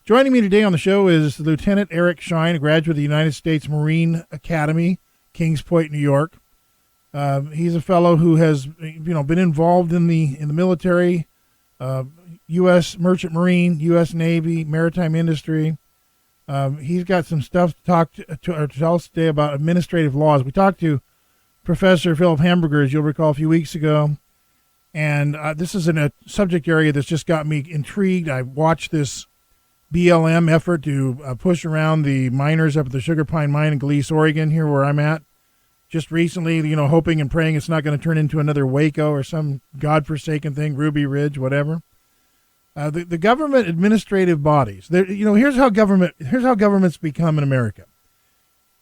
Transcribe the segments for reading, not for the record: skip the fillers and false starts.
Joining me today on the show is Lieutenant Eric Shine, a graduate of the United States Marine Academy, Kings Point, New York. He's a fellow who has, been involved in the military, U.S. Merchant Marine, U.S. Navy, maritime industry. He's got some stuff to tell us today about administrative laws. We talked to Professor Philip Hamburger, as you'll recall, a few weeks ago, and this is a subject area that's just got me intrigued. I watched this BLM effort to push around the miners up at the Sugar Pine Mine in Gleese, Oregon, here where I'm at, just recently, hoping and praying it's not going to turn into another Waco or some godforsaken thing, Ruby Ridge, whatever. The government administrative bodies. Here's how governments become in America.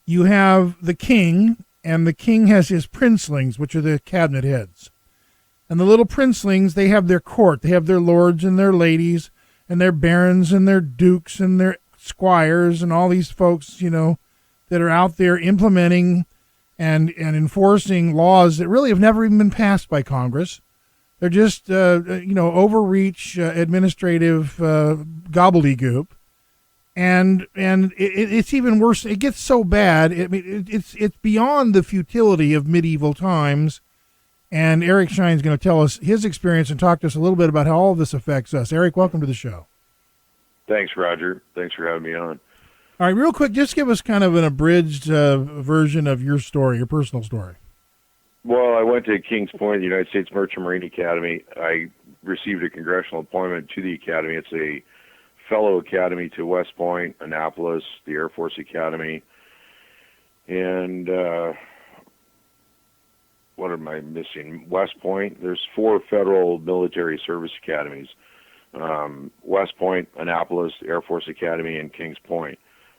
You have the king, and the king has his princelings, which are the cabinet heads. And the little princelings, they have their court. They have their lords and their ladies and their barons and their dukes and their squires and all these folks, that are out there implementing and enforcing laws that really have never even been passed by Congress. They're just, overreach administrative gobbledygook. And it's even worse. It gets so bad. It's beyond the futility of medieval times. And Eric Shine's going to tell us his experience and talk to us a little bit about how all of this affects us. Eric, welcome to the show. Thanks, Roger. Thanks for having me on. All right, real quick, just give us kind of an abridged version of your story, your personal story. Well, I went to Kings Point, the United States Merchant Marine Academy. I received a congressional appointment to the academy. It's a fellow academy to West Point, Annapolis, the Air Force Academy, and what am I missing? West Point. There's 4 federal military service academies. West Point, Annapolis, Air Force Academy, and Kings Point.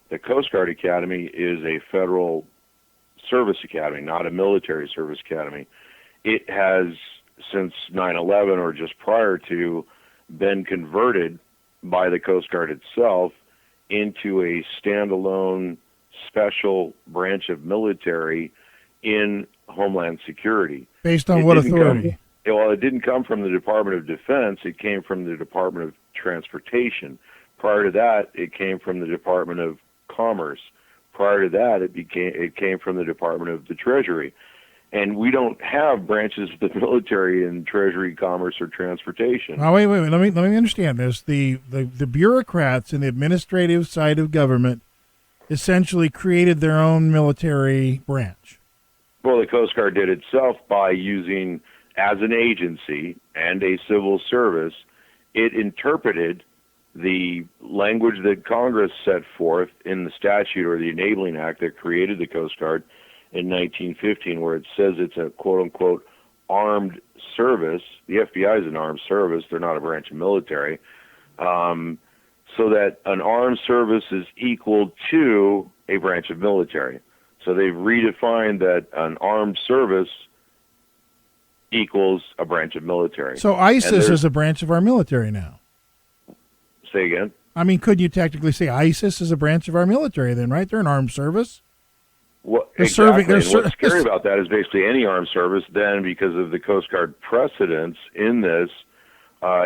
The Coast Guard Academy is a federal service academy, not a military service academy. It has, since 9/11 or just prior to, been converted by the Coast Guard itself into a standalone special branch of military in Homeland Security. Based on what authority? It didn't come from the Department of Defense. It came from the Department of Transportation. Prior to that, it came from the Department of Commerce. Prior to that, it came from the Department of the Treasury. And we don't have branches of the military in Treasury, Commerce, or Transportation. Oh, wait. Let me understand this. The bureaucrats in the administrative side of government essentially created their own military branch. Well, the Coast Guard did itself by using, as an agency and a civil service, it interpreted the language that Congress set forth in the statute or the Enabling Act that created the Coast Guard in 1915, where it says it's a quote-unquote armed service. The FBI is an armed service. They're not a branch of military. So that an armed service is equal to a branch of military. So they've redefined that an armed service equals a branch of military. So ISIS is a branch of our military now. Say again? I mean, could you technically say ISIS is a branch of our military then, right? They're an armed service. Well, exactly. What's scary about that is basically any armed service then, because of the Coast Guard precedents in this,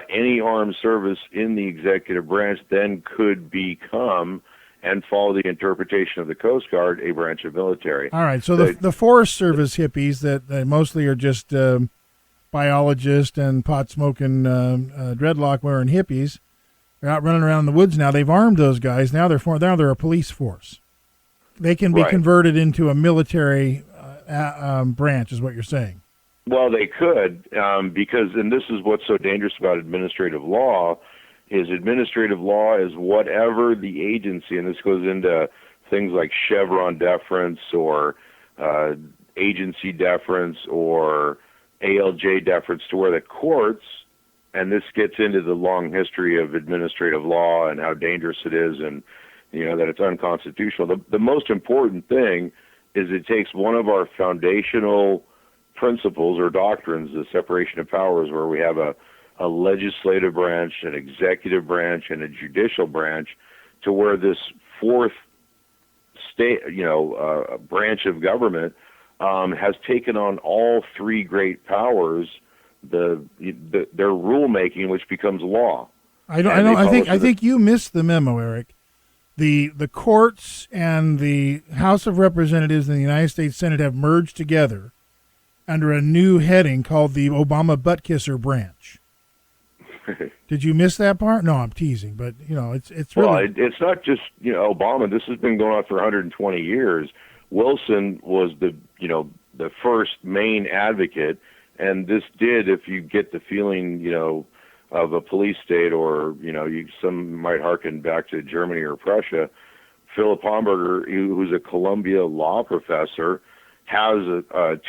any armed service in the executive branch then could become and follow the interpretation of the Coast Guard, a branch of military. All right, so the Forest Service hippies that mostly are just biologists and pot-smoking, dreadlock-wearing hippies, they're out running around in the woods now. They've armed those guys. Now they're a police force. They can be converted into a military branch, is what you're saying. Well, they could, because, and this is what's so dangerous about administrative law, is whatever the agency, and this goes into things like Chevron deference or agency deference or ALJ deference, to where the courts, and this gets into the long history of administrative law and how dangerous it is, and that it's unconstitutional. The most important thing is it takes one of our foundational principles or doctrines, the separation of powers, where we have a legislative branch, an executive branch, and a judicial branch, to where this fourth branch of government has taken on all 3 great powers, their rulemaking, which becomes law. I don't. I And don't. they I think. published I it. think you missed the memo, Eric. The courts and the House of Representatives and the United States Senate have merged together under a new heading called the Obama Butt Kisser Branch. Did you miss that part? No, I'm teasing, but it's really Well, it's not just Obama. This has been going on for 120 years. Wilson was the first main advocate, and this did, if you get the feeling of a police state, or some might harken back to Germany or Prussia. Philip Homburger, who's a Columbia law professor, has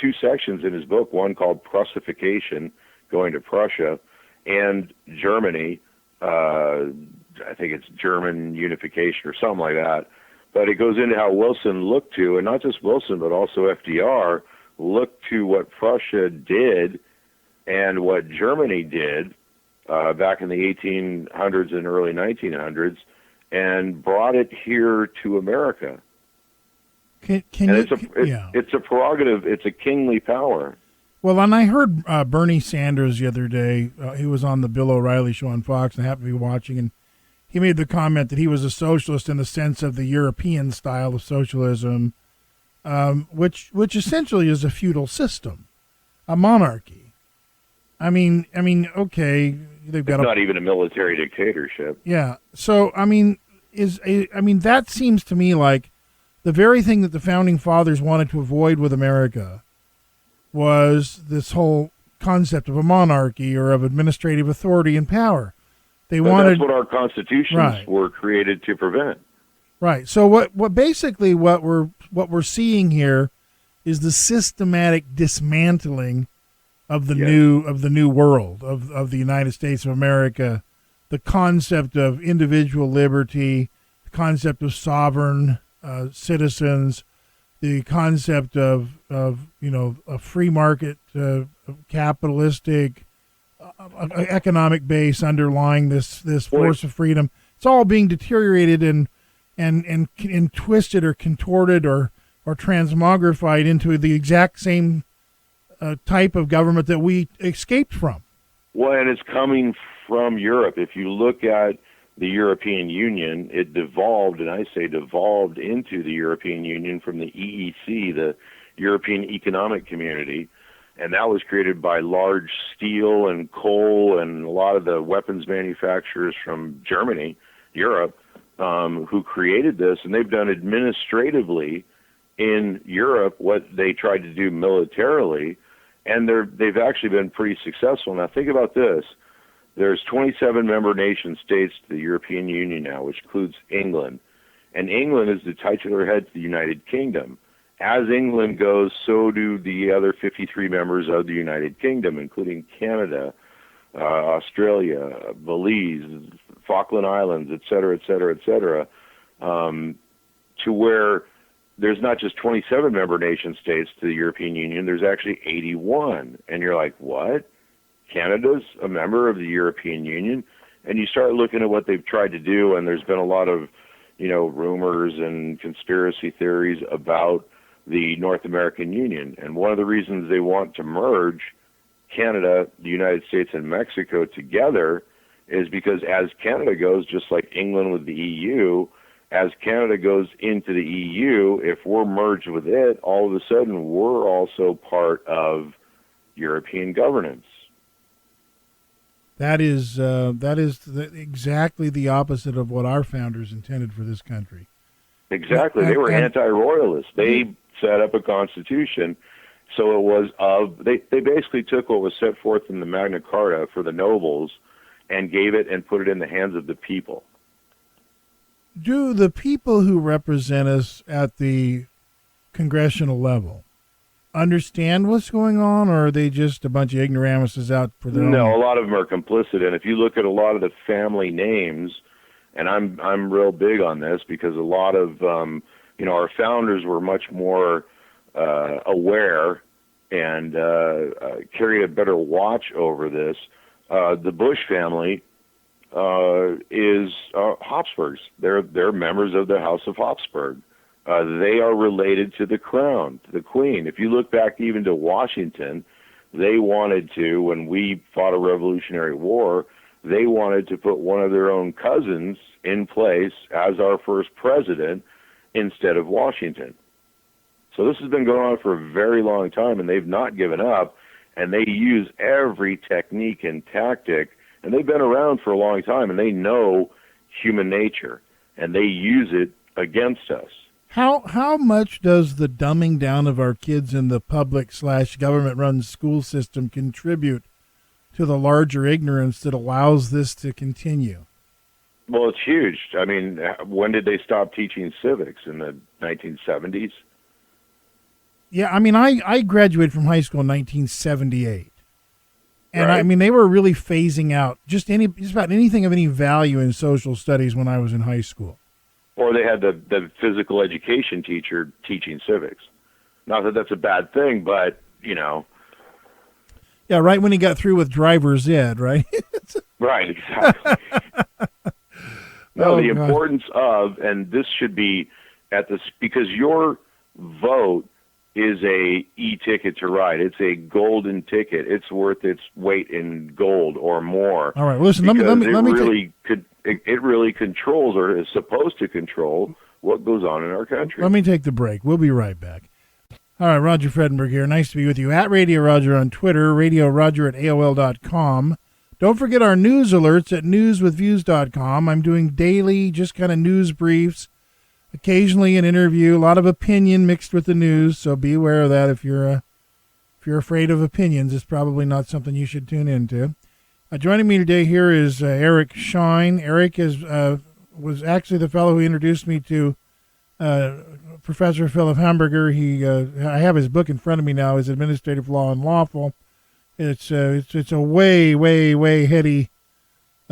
two sections in his book. One called Prussification, going to Prussia, and Germany. I think it's German unification or something like that. But it goes into how Wilson looked to, and not just Wilson, but also FDR, looked to what Prussia did and what Germany did back in the 1800s and early 1900s, and brought it here to America. It's a prerogative. It's a kingly power. Well, and I heard Bernie Sanders the other day. He was on the Bill O'Reilly show on Fox, and I happened to be watching, and he made the comment that he was a socialist in the sense of the European style of socialism, which essentially is a feudal system, a monarchy. I mean, okay, they've got not even a military dictatorship. Yeah. So, that seems to me like the very thing that the founding fathers wanted to avoid with America was this whole concept of a monarchy or of administrative authority and power. That's what our constitutions were created to prevent. Right. So what we're seeing here is the systematic dismantling of the new world of the United States of America, the concept of individual liberty, the concept of sovereign citizens, the concept of a free market, capitalistic economic base underlying this force of freedom. It's all being deteriorated and twisted or contorted or transmogrified into the exact same type of government that we escaped from. Well, and it's coming from Europe. If you look at the European Union, it devolved, and I say devolved, into the European Union from the EEC, the European Economic Community, and that was created by large steel and coal and a lot of the weapons manufacturers from Germany, Europe, who created this, and they've done administratively in Europe what they tried to do militarily, and they've actually been pretty successful. Now think about this. There's 27 member nation states to the European Union now, which includes England. And England is the titular head to the United Kingdom. As England goes, so do the other 53 members of the United Kingdom, including Canada, Australia, Belize, Falkland Islands, et cetera, et cetera, et cetera, to where there's not just 27 member nation states to the European Union, there's actually 81. And you're like, what? Canada's a member of the European Union? And you start looking at what they've tried to do, and there's been a lot of, rumors and conspiracy theories about the North American Union. And one of the reasons they want to merge Canada, the United States, and Mexico together is because as Canada goes, just like England with the EU, as Canada goes into the EU, if we're merged with it, all of a sudden we're also part of European governance. That is exactly the opposite of what our founders intended for this country. Exactly. They were anti-royalists. They set up a constitution. So it was they basically took what was set forth in the Magna Carta for the nobles and gave it and put it in the hands of the people. Do the people who represent us at the congressional level understand what's going on, or are they just a bunch of ignoramuses out for their own? No, a lot of them are complicit. And if you look at a lot of the family names, and I'm real big on this because a lot of our founders were much more aware and carried a better watch over this. The Bush family is Habsburgs. They're members of the House of Habsburg. They are related to the crown, to the queen. If you look back even to Washington, they wanted to, when we fought a Revolutionary War, they wanted to put one of their own cousins in place as our first president instead of Washington. So this has been going on for a very long time, and they've not given up, and they use every technique and tactic, and they've been around for a long time, and they know human nature, and they use it against us. How much does the dumbing down of our kids in the public/government-run school system contribute to the larger ignorance that allows this to continue? Well, it's huge. I mean, when did they stop teaching civics? In the 1970s? Yeah, I mean, I graduated from high school in 1978. And Right. I mean, they were really phasing out just about anything of any value in social studies when I was in high school. Or they had the physical education teacher teaching civics. Not that that's a bad thing, but, you know. Yeah, right when he got through with driver's ed, right? Right, exactly. No, Oh, the God. importance of, and this should be at this, because your vote is a e-ticket to ride. It's a golden ticket. It's worth its weight in gold or more. All right, listen, let me It really controls, or is supposed to control, what goes on in our country. Let me take the break. We'll be right back. All right, Roger Fredenberg here. Nice to be with you. At Radio Roger on Twitter, RadioRoger@AOL.com. Don't forget our news alerts at newswithviews.com. I'm doing daily, just kind of news briefs, occasionally an interview, a lot of opinion mixed with the news, so be aware of that. If you're afraid of opinions, it's probably not something you should tune into. Joining me today here is Eric Shine. Eric was actually the fellow who introduced me to Professor Philip Hamburger. I have his book in front of me now, his Administrative Law and Lawful. It's a way, way, way heady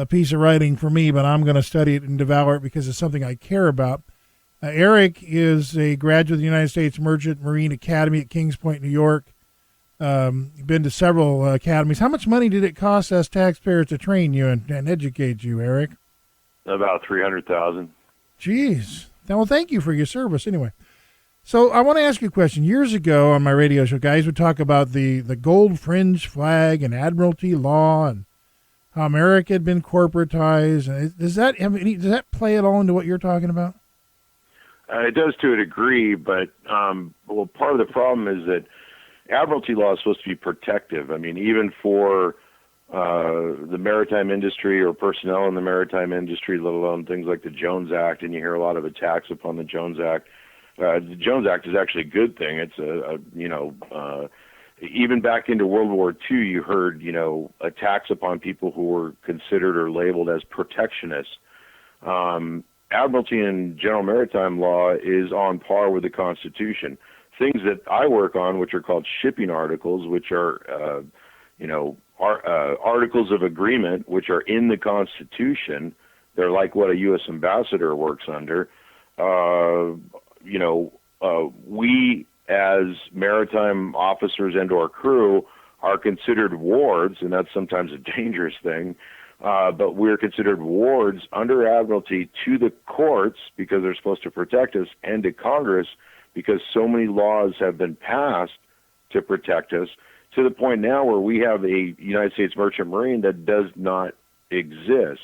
piece of writing for me, but I'm going to study it and devour it because it's something I care about. Eric is a graduate of the United States Merchant Marine Academy at Kings Point, New York. Been to several academies. How much money did it cost us taxpayers to train you and educate you, Eric? About $300,000. Jeez. Well, thank you for your service anyway. So I want to ask you a question. Years ago on my radio show, guys would talk about the gold fringe flag and admiralty law and how America had been corporatized. Does that play at all into what you're talking about? It does to a degree, but part of the problem is that admiralty law is supposed to be protective. I mean, even for the maritime industry or personnel in the maritime industry, let alone things like the Jones Act, and you hear a lot of attacks upon the Jones Act. The Jones Act is actually a good thing. It's even back into World War II, you heard, attacks upon people who were considered or labeled as protectionists. Admiralty and general maritime law is on par with the Constitution. Things that I work on, which are called shipping articles, which are, articles of agreement, which are in the Constitution. They're like what a U.S. ambassador works under. We as maritime officers and or crew are considered wards, and that's sometimes a dangerous thing, but we're considered wards under Admiralty to the courts because they're supposed to protect us, and to Congress because so many laws have been passed to protect us, to the point now where we have a United States Merchant Marine that does not exist.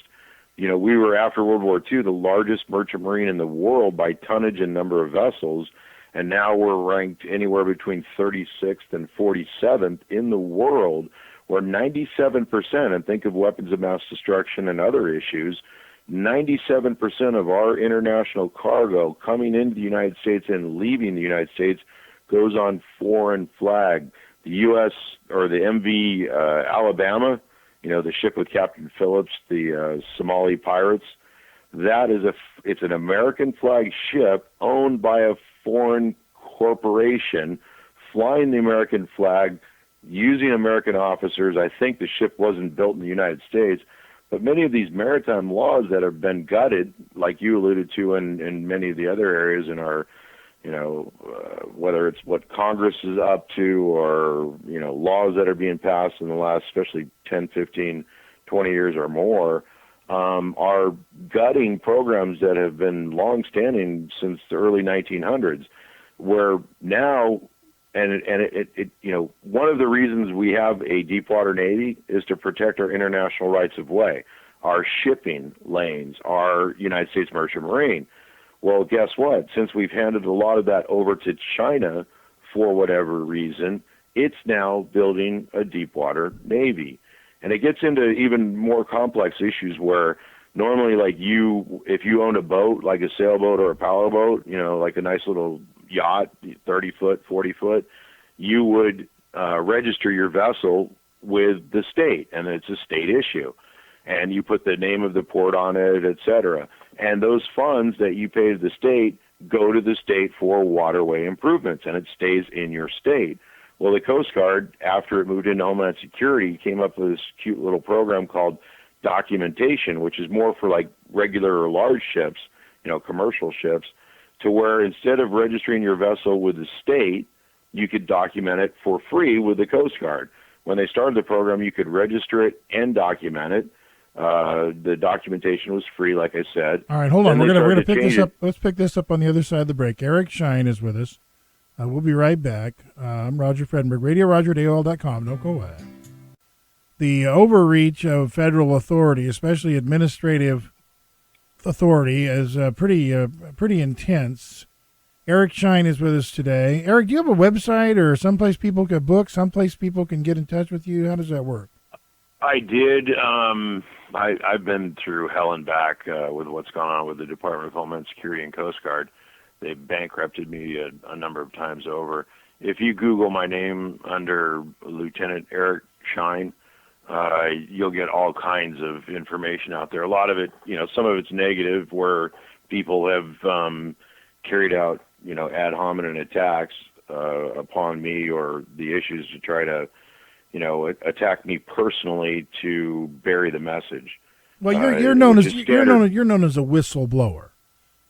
We were, after World War II, the largest merchant marine in the world by tonnage and number of vessels, and now we're ranked anywhere between 36th and 47th in the world, where 97%, and think of weapons of mass destruction and other issues, 97% of our international cargo coming into the United States and leaving the United States goes on foreign flag. The U.S. or the MV Alabama, the ship with Captain Phillips, the Somali pirates, it's an American flag ship owned by a foreign corporation, flying the American flag, using American officers. I think the ship wasn't built in the United States, but many of these maritime laws that have been gutted, like you alluded to in many of the other areas in our, whether it's what Congress is up to or, laws that are being passed in the last, especially 10, 15, 20 years or more, are gutting programs that have been longstanding since the early 1900s, where now, one of the reasons we have a deep water Navy is to protect our international rights of way. our shipping lanes, our United States Merchant Marine. Well, guess what? Since we've handed a lot of that over to China for whatever reason, it's now building a deep water Navy. And it gets into even more complex issues where normally, like if you own a boat, like a sailboat or a power boat, like a nice little yacht, 30 foot, 40 foot, you would register your vessel with the state, and it's a state issue. And you put the name of the port on it, et cetera. And those funds that you pay to the state go to the state for waterway improvements, and it stays in your state. Well, the Coast Guard, after it moved into Homeland Security, came up with this cute little program called documentation, which is more for like regular or large ships, commercial ships, to where instead of registering your vessel with the state, you could document it for free with the Coast Guard. When they started the program, you could register it and document it. The documentation was free, like I said. All right, hold on. We're gonna pick this up. Let's pick this up on the other side of the break. Eric Shine is with us. We'll be right back. I'm Roger Fredenberg, RadioRoger@AOL.com. Don't go away. The overreach of federal authority, especially administrative authority, is pretty intense. Eric Shine is with us today. Eric, do you have a website or someplace people can book, someplace people can get in touch with you? How does that work? I did. I've been through hell and back with what's gone on with the Department of Homeland Security and Coast Guard. They bankrupted me a number of times over. If you Google my name under Lieutenant Eric Shine, you'll get all kinds of information out there. A lot of it, some of it's negative, where people have carried out, ad hominem attacks upon me or the issues to try to, attack me personally to bury the message. Well, you're known as a whistleblower.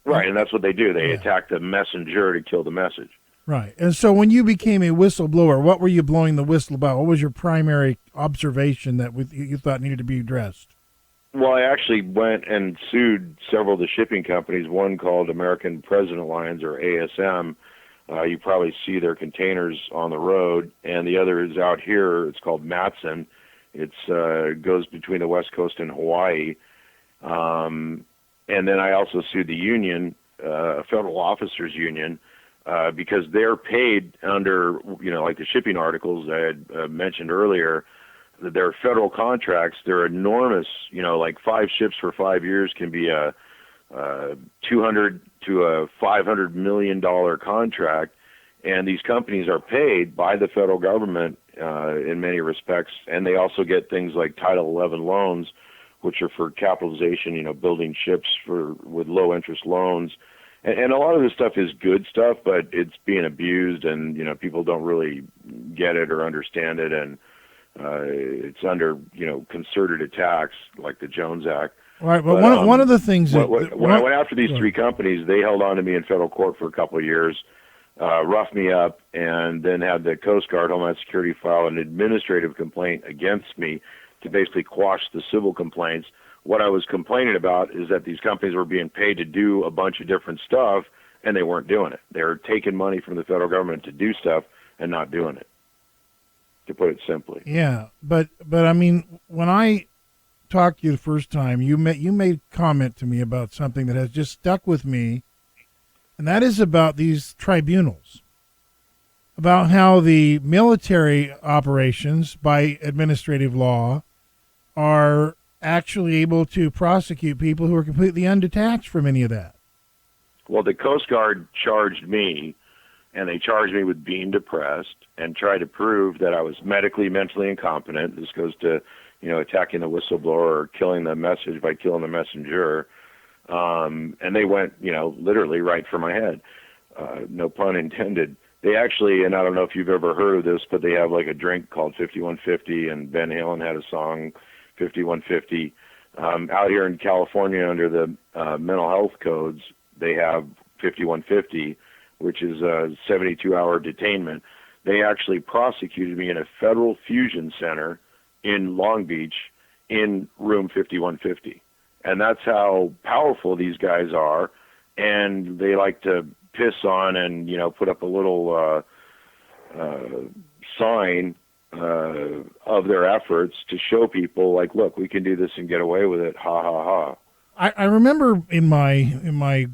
Right, and that's what they do. They attack the messenger to kill the message. Right. And so when you became a whistleblower, what were you blowing the whistle about? What was your primary observation that you thought needed to be addressed? Well, I actually went and sued several of the shipping companies, one called American President Lines, or ASM. You probably see their containers on the road, and the other is out here. It's called Matson. It goes between the West Coast and Hawaii. And then I also sued the union, Federal Officers Union, because they're paid under, like the shipping articles I had mentioned earlier, that they're federal contracts. They're enormous, like 5 ships for 5 years can be a $200 to a $500 million contract. And these companies are paid by the federal government in many respects. And they also get things like Title 11 loans, which are for capitalization, building ships with low interest loans. And a lot of this stuff is good stuff, but it's being abused, and, people don't really get it or understand it. And it's under, concerted attacks like the Jones Act. Right. Well, one of the things when I went after these 3 companies, they held on to me in federal court for a couple of years, roughed me up, and then had the Coast Guard, Homeland Security, file an administrative complaint against me to basically quash the civil complaints. What I was complaining about is that these companies were being paid to do a bunch of different stuff, and they weren't doing it. They were taking money from the federal government to do stuff and not doing it, to put it simply. Yeah, but I mean, when I talked to you the first time, you made comment to me about something that has just stuck with me, and that is about these tribunals, about how the military operations by administrative law are actually able to prosecute people who are completely undetached from any of that. Well, the Coast Guard charged me, and they charged me with being depressed and tried to prove that I was medically, mentally incompetent. This goes to, attacking the whistleblower or killing the message by killing the messenger. And they went, literally right for my head. No pun intended. They actually, and I don't know if you've ever heard of this, but they have like a drink called 5150, and Ben Halen had a song, 5150. Out here in California, under the mental health codes, they have 5150, which is a 72-hour detainment. They actually prosecuted me in a federal fusion center in Long Beach in room 5150. And that's how powerful these guys are. And they like to piss on and, put up a little sign of their efforts to show people, like, look, we can do this and get away with it. Ha ha ha. I remember in my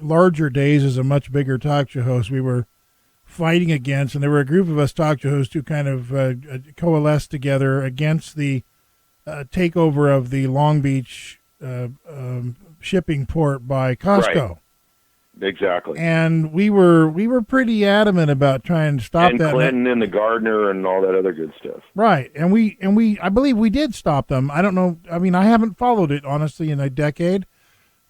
larger days as a much bigger talk show host, we were fighting against, and there were a group of us talk show hosts who kind of coalesced together against the takeover of the Long Beach shipping port by Costco. Right. Exactly. And we were pretty adamant about trying to stop and that. Clinton and the Gardner and all that other good stuff. Right. And we I believe we did stop them. I don't know. I mean, I haven't followed it honestly in a decade.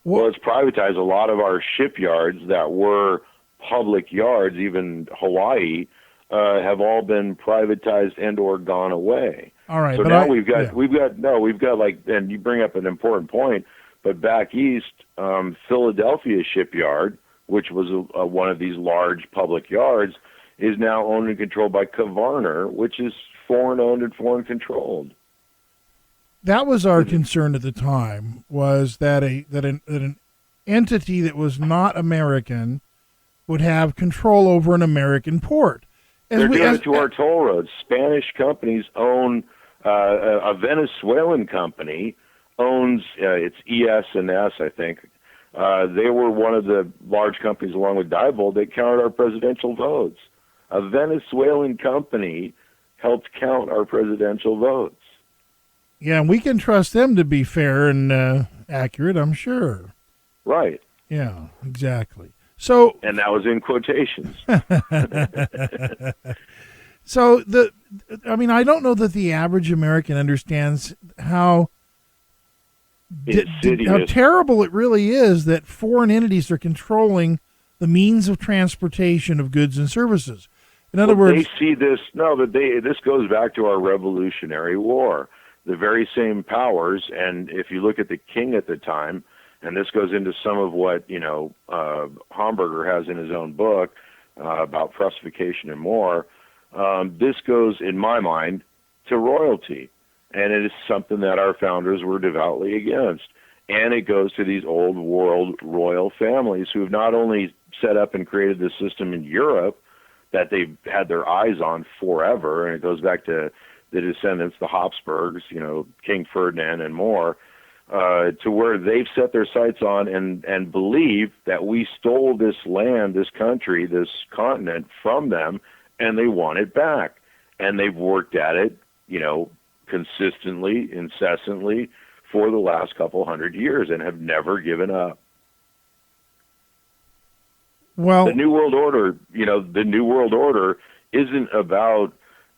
Well, it's privatized. A lot of our shipyards that were public yards, even Hawaii, have all been privatized and or gone away. All right. So but now we've got like, and you bring up an important point, but back east, Philadelphia shipyard, which was one of these large public yards, is now owned and controlled by Kavarner, which is foreign owned and foreign controlled. That was our concern at the time, was that an entity that was not American would have control over an American port. They're doing it to our toll roads. Spanish companies own a Venezuelan company owns it's ES&S, I think. They were one of the large companies, along with Diebold, that counted our presidential votes. A Venezuelan company helped count our presidential votes. Yeah, and we can trust them to be fair and accurate, I'm sure. Right. Yeah, exactly. So, and that was in quotations. So I don't know that the average American understands how terrible it really is that foreign entities are controlling the means of transportation of goods and services. In other words, they see this. No, but this goes back to our Revolutionary War. The very same powers, and if you look at the king at the time, and this goes into some of what Hamburger has in his own book about Prussification and more. This goes, in my mind, to royalty, and it is something that our founders were devoutly against. And it goes to these old world royal families who have not only set up and created this system in Europe that they've had their eyes on forever, and it goes back to the descendants, the Habsburgs, King Ferdinand and more, to where they've set their sights on and believe that we stole this land, this country, this continent from them, and they want it back. And they've worked at it, consistently, incessantly for the last couple hundred years and have never given up. Well, the New World Order, isn't about,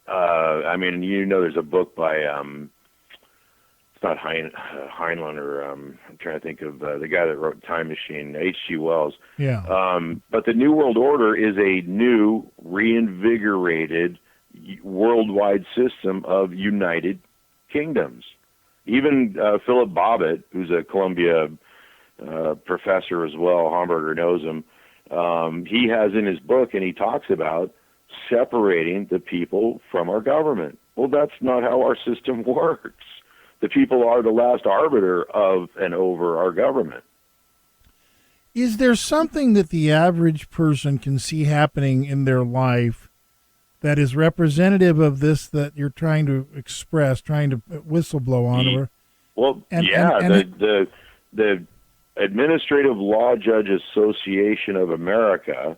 there's a book by, it's not Heinlein or I'm trying to think of the guy that wrote Time Machine, H.G. Wells. Yeah. But the New World Order is a new, reinvigorated, worldwide system of united kingdoms. Even Philip Bobbitt, who's a Columbia professor as well, Hamburger knows him, he has in his book, and he talks about separating the people from our government. Well, that's not how our system works. The people are the last arbiter of and over our government. Is there something that the average person can see happening in their life that is representative of this that you're trying to express, trying to whistleblow on? The Administrative Law Judge Association of America,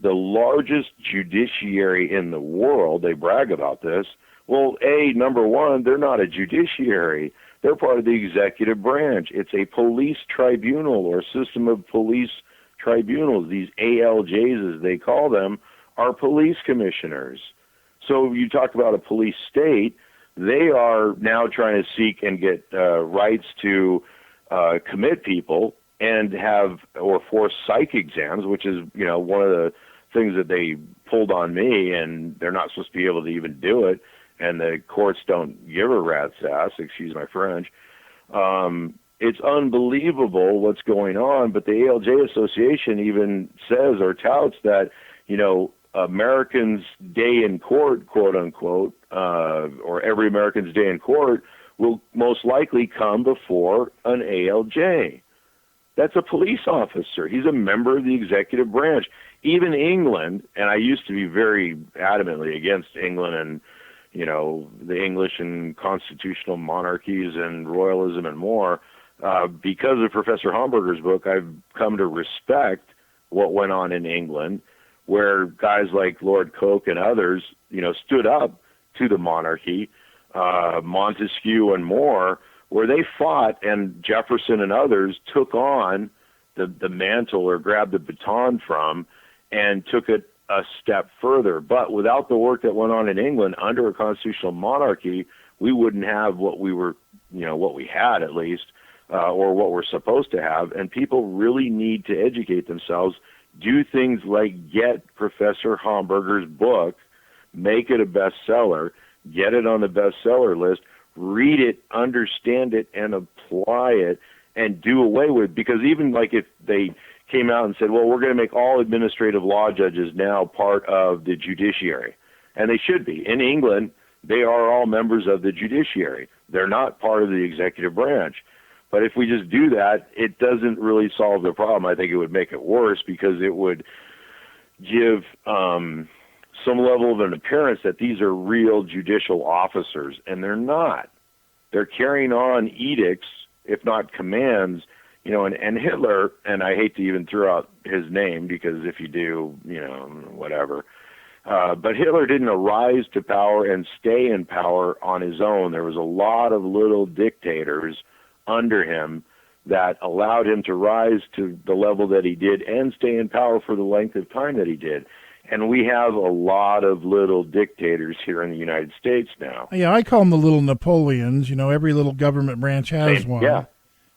the largest judiciary in the world, they brag about this. Well, number one, they're not a judiciary. They're part of the executive branch. It's a police tribunal or system of police tribunals. These ALJs, as they call them, are police commissioners. So you talk about a police state, they are now trying to seek and get rights to commit people and have or force psych exams, which is, one of the things that they pulled on me, and they're not supposed to be able to even do it. And the courts don't give a rat's ass, excuse my French. It's unbelievable what's going on, but the ALJ Association even says or touts that, Americans' day in court, quote unquote, or every American's day in court will most likely come before an ALJ. That's a police officer. He's a member of the executive branch. Even England, and I used to be very adamantly against England and, the English and constitutional monarchies and royalism and more. Because of Professor Hamburger's book, I've come to respect what went on in England, where guys like Lord Coke and others, stood up to the monarchy, Montesquieu and more, where they fought, and Jefferson and others took on the mantle or grabbed the baton from and took it a step further. But without the work that went on in England under a constitutional monarchy, we wouldn't have what we were, what we had at least, or what we're supposed to have. And people really need to educate themselves, do things like get Professor Hamburger's book, make it a bestseller, get it on the bestseller list, read it, understand it, and apply it, and do away with, because even like if they came out and said, well, we're going to make all administrative law judges now part of the judiciary, and they should be. In England, they are all members of the judiciary. They're not part of the executive branch. But if we just do that, it doesn't really solve the problem. I think it would make it worse, because it would give some level of an appearance that these are real judicial officers, and they're not. They're carrying on edicts, if not commands, and Hitler, and I hate to even throw out his name, because if you do, whatever. But Hitler didn't arise to power and stay in power on his own. There was a lot of little dictators under him that allowed him to rise to the level that he did and stay in power for the length of time that he did. And we have a lot of little dictators here in the United States now. Yeah, I call them the little Napoleons. Every little government branch has one. Yeah.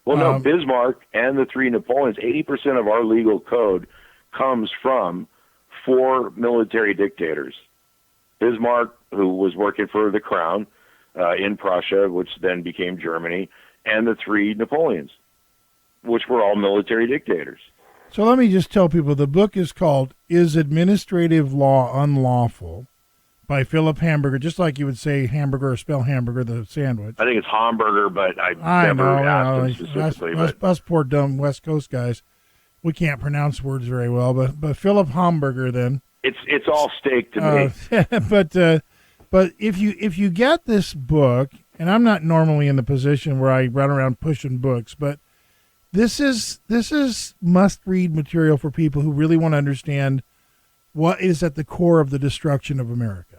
Well, no, Bismarck and the three Napoleons, 80% of our legal code comes from 4 military dictators. Bismarck, who was working for the crown in Prussia, which then became Germany, and the 3 Napoleons, which were all military dictators. So let me just tell people, the book is called Is Administrative Law Unlawful? By Philip Hamburger, just like you would say hamburger or spell hamburger, the sandwich. I think it's Hamburger, but I never asked him specifically. Us poor dumb West Coast guys, we can't pronounce words very well, but Philip Hamburger then. It's all steak to me. But if you get this book, and I'm not normally in the position where I run around pushing books, but this is must-read material for people who really want to understand what is at the core of the destruction of America.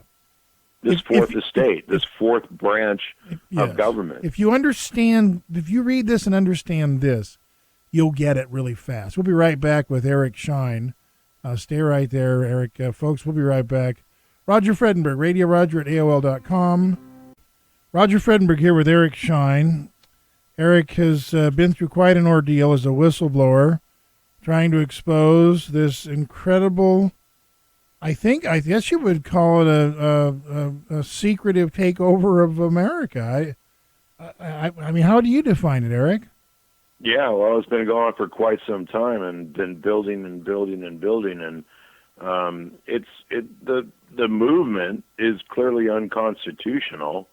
This fourth estate, this fourth branch of government. If you read this and understand this, you'll get it really fast. We'll be right back with Eric Shine. Stay right there, Eric. Folks, we'll be right back. Roger Fredenberg, Radio Roger at AOL.com. Roger Fredenberg here with Eric Shine. Eric has been through quite an ordeal as a whistleblower, trying to expose this incredible, I guess you would call it a secretive takeover of America. I mean, how do you define it, Eric? Yeah, well, it's been going on for quite some time, and been building and building and building, and the movement is clearly unconstitutional,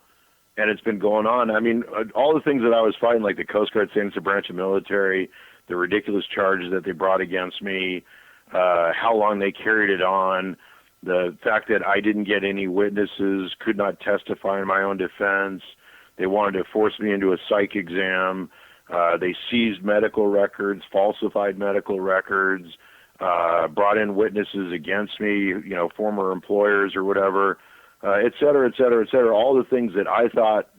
and it's been going on. I mean, all the things that I was fighting, like the Coast Guard saying it's a branch of military, the ridiculous charges that they brought against me, how long they carried it on, the fact that I didn't get any witnesses, could not testify in my own defense. They wanted to force me into a psych exam. They seized medical records, falsified medical records, brought in witnesses against me, former employers or whatever, et cetera, et cetera, et cetera. All the things that I thought,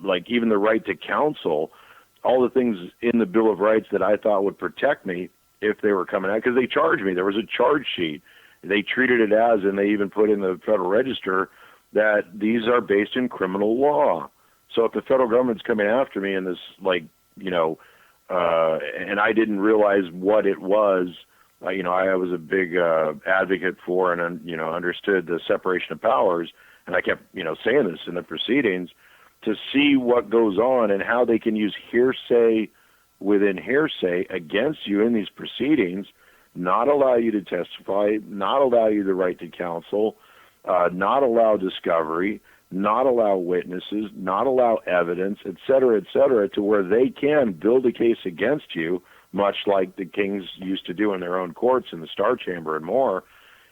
like even the right to counsel, all the things in the Bill of Rights that I thought would protect me if they were coming out, because they charged me. There was a charge sheet. They treated it as, and they even put in the Federal Register, that these are based in criminal law. So if the federal government's coming after me in this, and I didn't realize what it was, I was a big advocate for and, understood the separation of powers, and I kept, saying this in the proceedings, to see what goes on and how they can use hearsay within hearsay against you in these proceedings, not allow you to testify, not allow you the right to counsel, not allow discovery, not allow witnesses, not allow evidence, et cetera, to where they can build a case against you, much like the kings used to do in their own courts in the Star Chamber and more.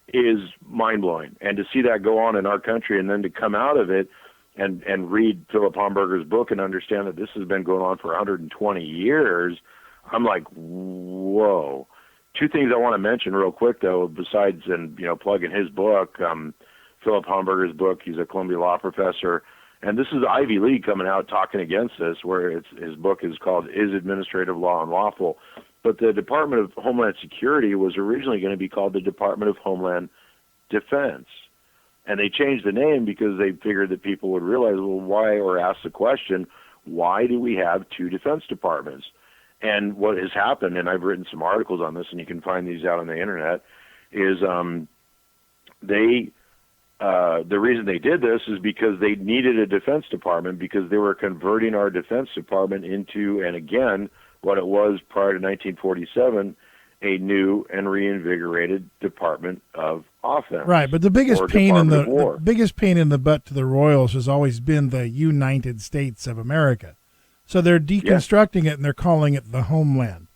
is mind-blowing. And to see that go on in our country, and then to come out of it and read Philip Homburger's book and understand that this has been going on for 120 years, I'm like, whoa. Two things I want to mention real quick, though, besides plugging his book, Philip Homburger's book. He's a Columbia law professor, and this is Ivy League coming out talking against this, where his book is called "Is Administrative Law Unlawful?" But the Department of Homeland Security was originally going to be called the Department of Homeland Defense. And they changed the name because they figured that people would realize, well, why, or ask the question, why do we have two defense departments? And what has happened, and I've written some articles on this, and you can find these out on the internet, is the reason they did this is because they needed a defense department, because they were converting our defense department into, and again, what it was prior to 1947, a new and reinvigorated Department of Offense. Right, but the biggest pain in the biggest pain in the butt to the Royals has always been the United States of America. So they're deconstructing it and they're calling it the homeland.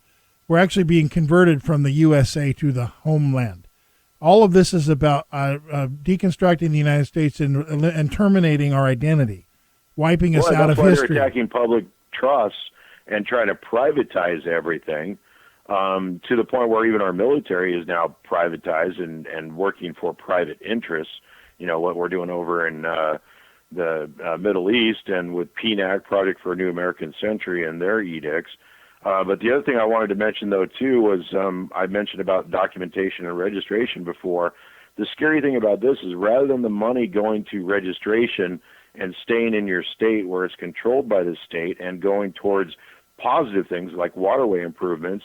We're actually being converted from the USA to the homeland. All of this is about deconstructing the United States and terminating our identity, wiping us out of history. They're attacking public trusts and trying to privatize everything to the point where even our military is now privatized and working for private interests. You know, what we're doing over in the Middle East and with PNAC, Project for a New American Century, and their edicts. But the other thing I wanted to mention, though, too, was I mentioned about documentation and registration before. The scary thing about this is rather than the money going to registration and staying in your state where it's controlled by the state and going towards positive things like waterway improvements,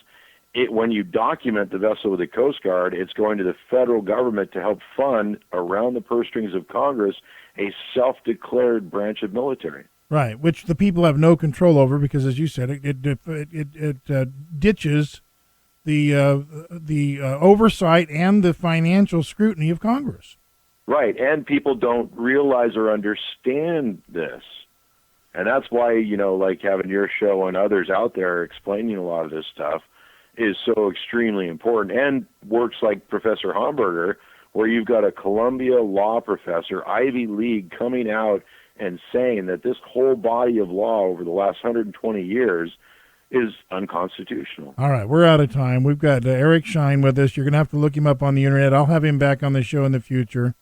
when you document the vessel with the Coast Guard, it's going to the federal government to help fund, around the purse strings of Congress, a self-declared branch of military. Right, which the people have no control over because, as you said, it ditches the oversight and the financial scrutiny of Congress. Right, and people don't realize or understand this. And that's why, like having your show and others out there explaining a lot of this stuff is so extremely important. And works like Professor Homburger, where you've got a Columbia law professor, Ivy League, coming out and saying that this whole body of law over the last 120 years is unconstitutional. All right, we're out of time. We've got Eric Shine with us. You're going to have to look him up on the internet. I'll have him back on the show in the future.